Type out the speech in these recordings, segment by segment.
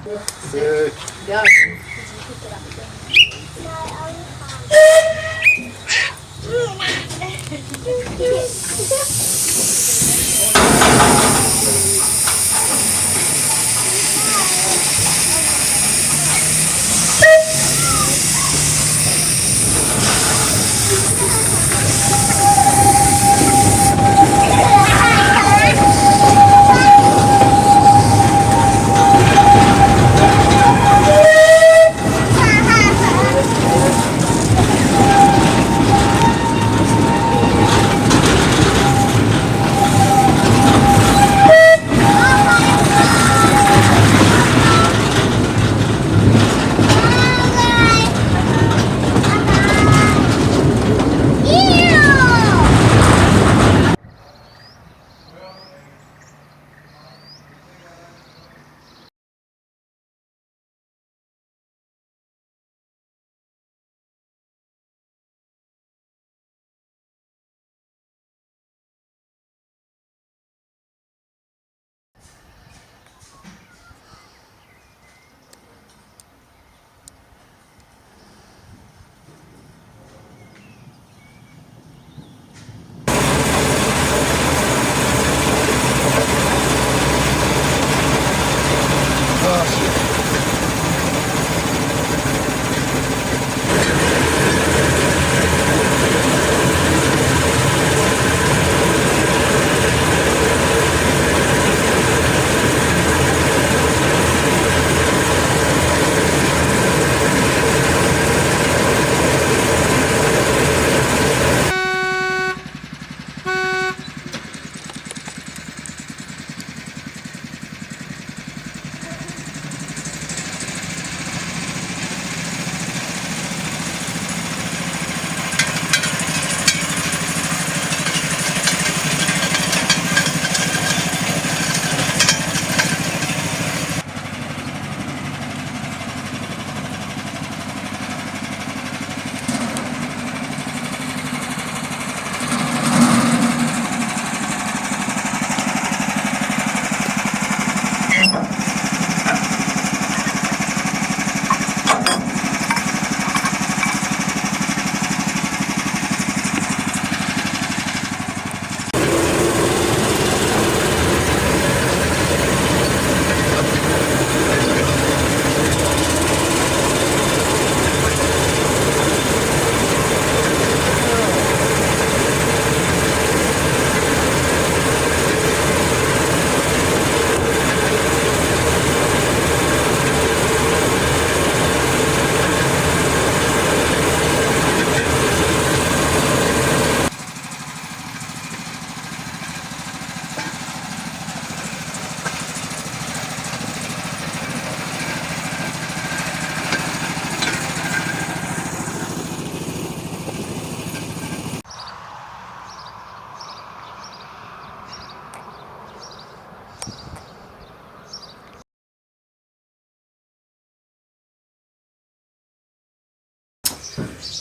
Good. Yeah.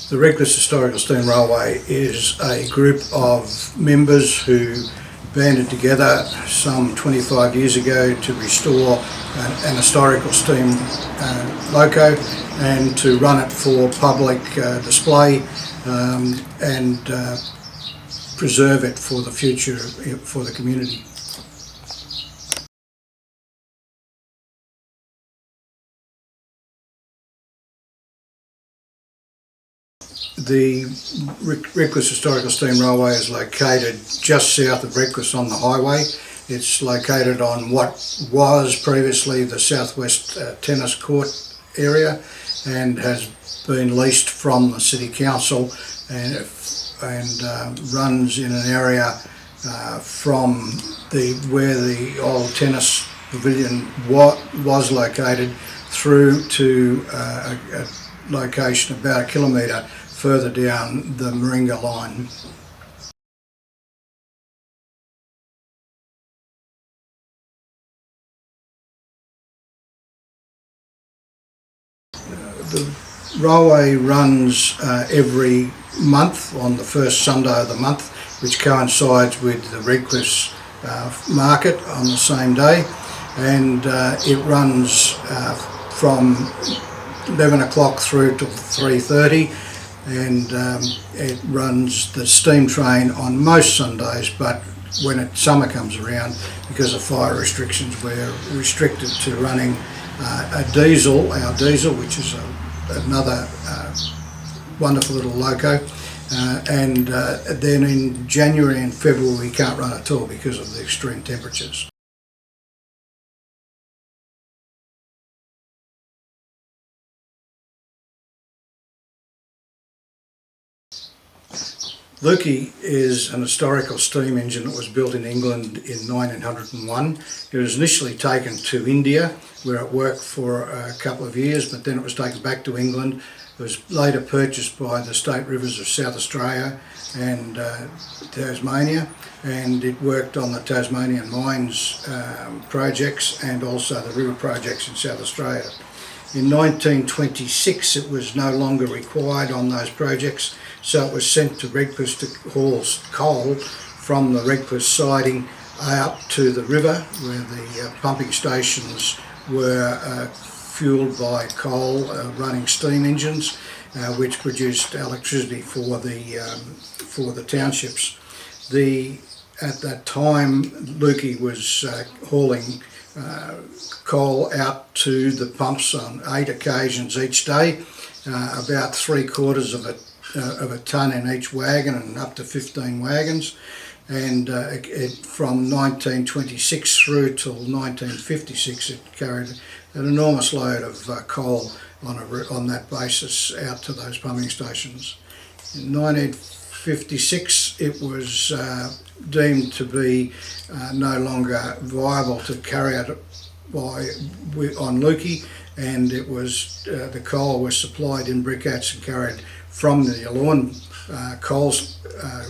The Reckless Historical Steam Railway is a group of members who banded together some 25 years ago to restore an historical steam loco and to run it for public display and preserve it for the future for the community. The Reckless Historical Steam Railway is located just south of Reckless on the highway. It's located on what was previously the Southwest Tennis Court area and has been leased from the City Council and runs in an area from where the old tennis pavilion was located through to a location about a kilometre further down the Moringa line. The railway runs every month on the first Sunday of the month, which coincides with the Reckless market on the same day. and it runs from 11 o'clock through to 3:30, and it runs the steam train on most Sundays, but when summer comes around, because of fire restrictions, we're restricted to running our diesel, which is another wonderful little loco, and then in January and February we can't run at all because of the extreme temperatures. Lukey is an historical steam engine that was built in England in 1901. It was initially taken to India, where it worked for a couple of years, but then it was taken back to England. It was later purchased by the State Rivers of South Australia and Tasmania, and it worked on the Tasmanian mines projects and also the river projects in South Australia. In 1926 it was no longer required on those projects, so it was sent to Redcliffe to haul coal from the Redcliffe siding out to the river, where the pumping stations were fuelled by coal running steam engines, which produced electricity for the townships. At that time, Lukey was hauling coal out to the pumps on 8 occasions each day, about 3/4 of a tonne in each wagon and up to 15 wagons. And from 1926 through till 1956 it carried an enormous load of coal on that basis out to those pumping stations. In 1956 it was deemed to be no longer viable to carry out on Lukey, and it was the coal was supplied in briquettes and carried from the Yallourn coal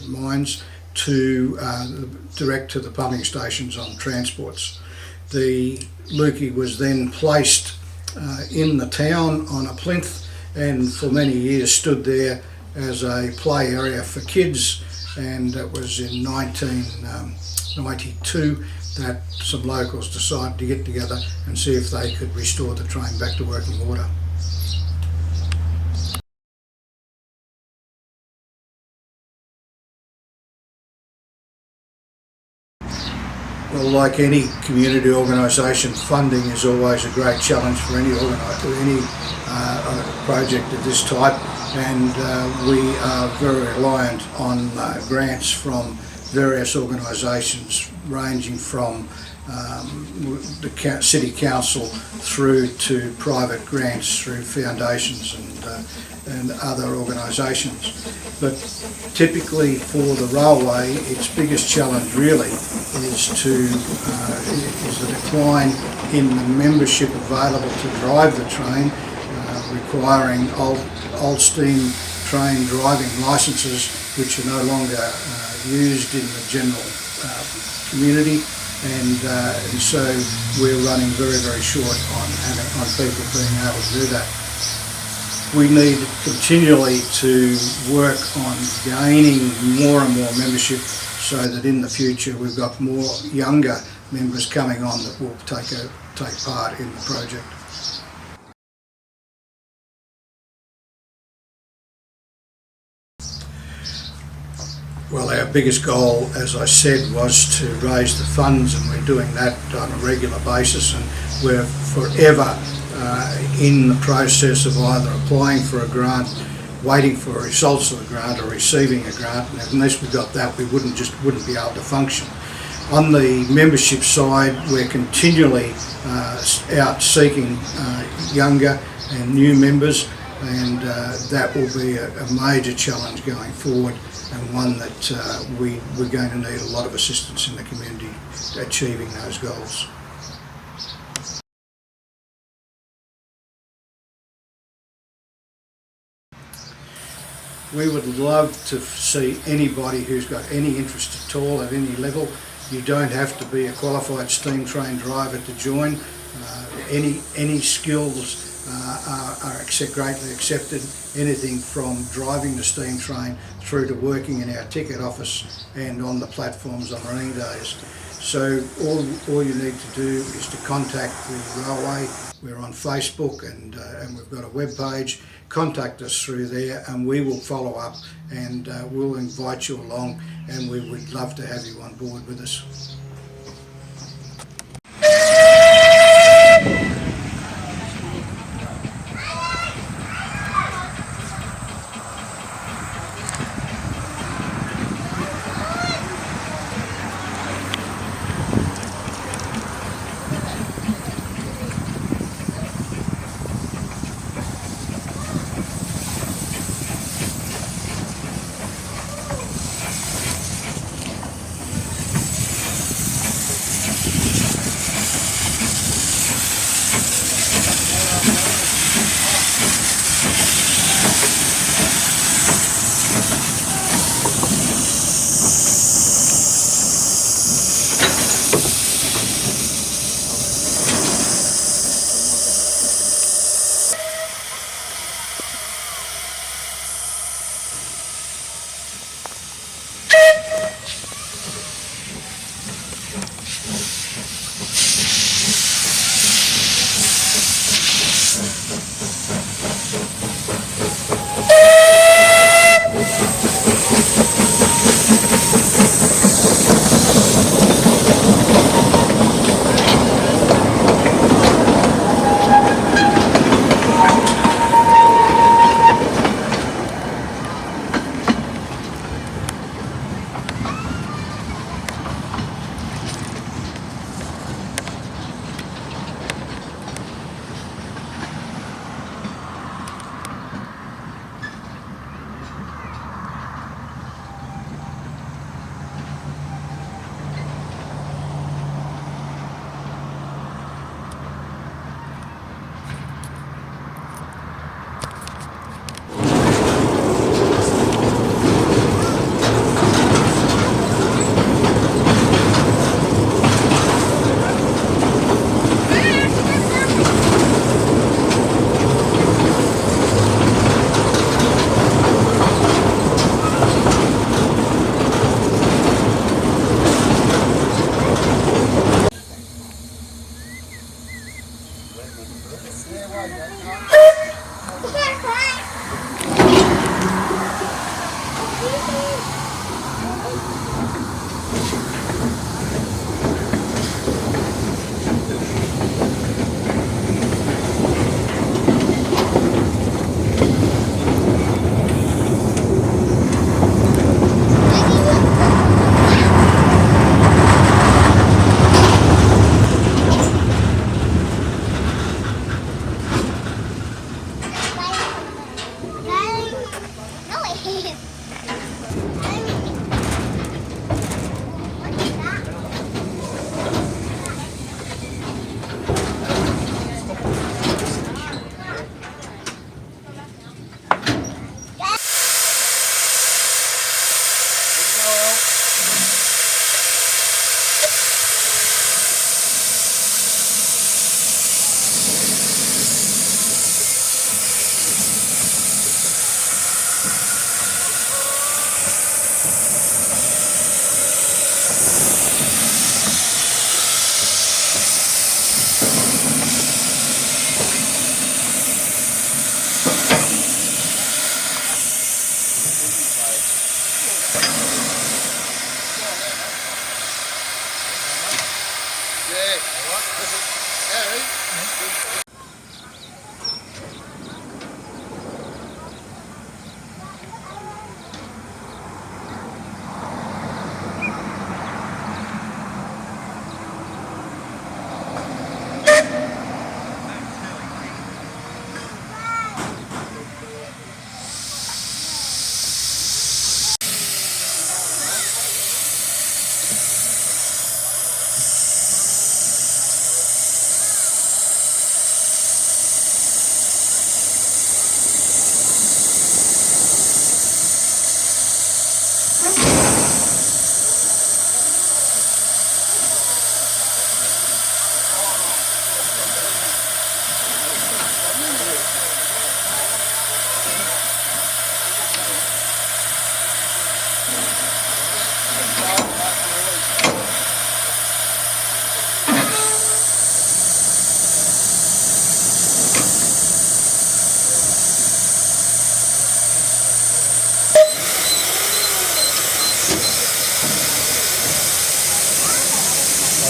mines to direct to the pumping stations on transports. The Lukey was then placed in the town on a plinth, and for many years stood there as a play area for kids, and it was in 1992 that some locals decided to get together and see if they could restore the train back to working order. Well, like any community organisation, funding is always a great challenge for any project of this type, and we are very reliant on grants from various organisations, ranging from the City Council through to private grants through foundations and other organisations. But typically for the railway, its biggest challenge really is the decline in the membership available to drive the train, requiring old steam train driving licences, which are no longer used in the general community, and so we're running very, very short on people being able to do that. We need continually to work on gaining more and more membership, so that in the future we've got more younger members coming on that will take part in the project. Well, our biggest goal, as I said, was to raise the funds, and we're doing that on a regular basis, and we're forever in the process of either applying for a grant, waiting for results of the grant, or receiving a grant. And unless we got that, we wouldn't be able to function. On the membership side, we're continually out seeking younger and new members, and that will be a major challenge going forward, and one that we're going to need a lot of assistance in the community achieving those goals. We would love to see anybody who's got any interest at all at any level. You don't have to be a qualified steam train driver to join. Any skills are greatly accepted. Anything from driving the steam train through to working in our ticket office and on the platforms on running days. So all you need to do is to contact the railway. We're on Facebook and we've got a web page. Contact us through there and we will follow up and we'll invite you along, and we would love to have you on board with us. No,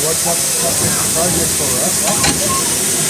What's this project for us?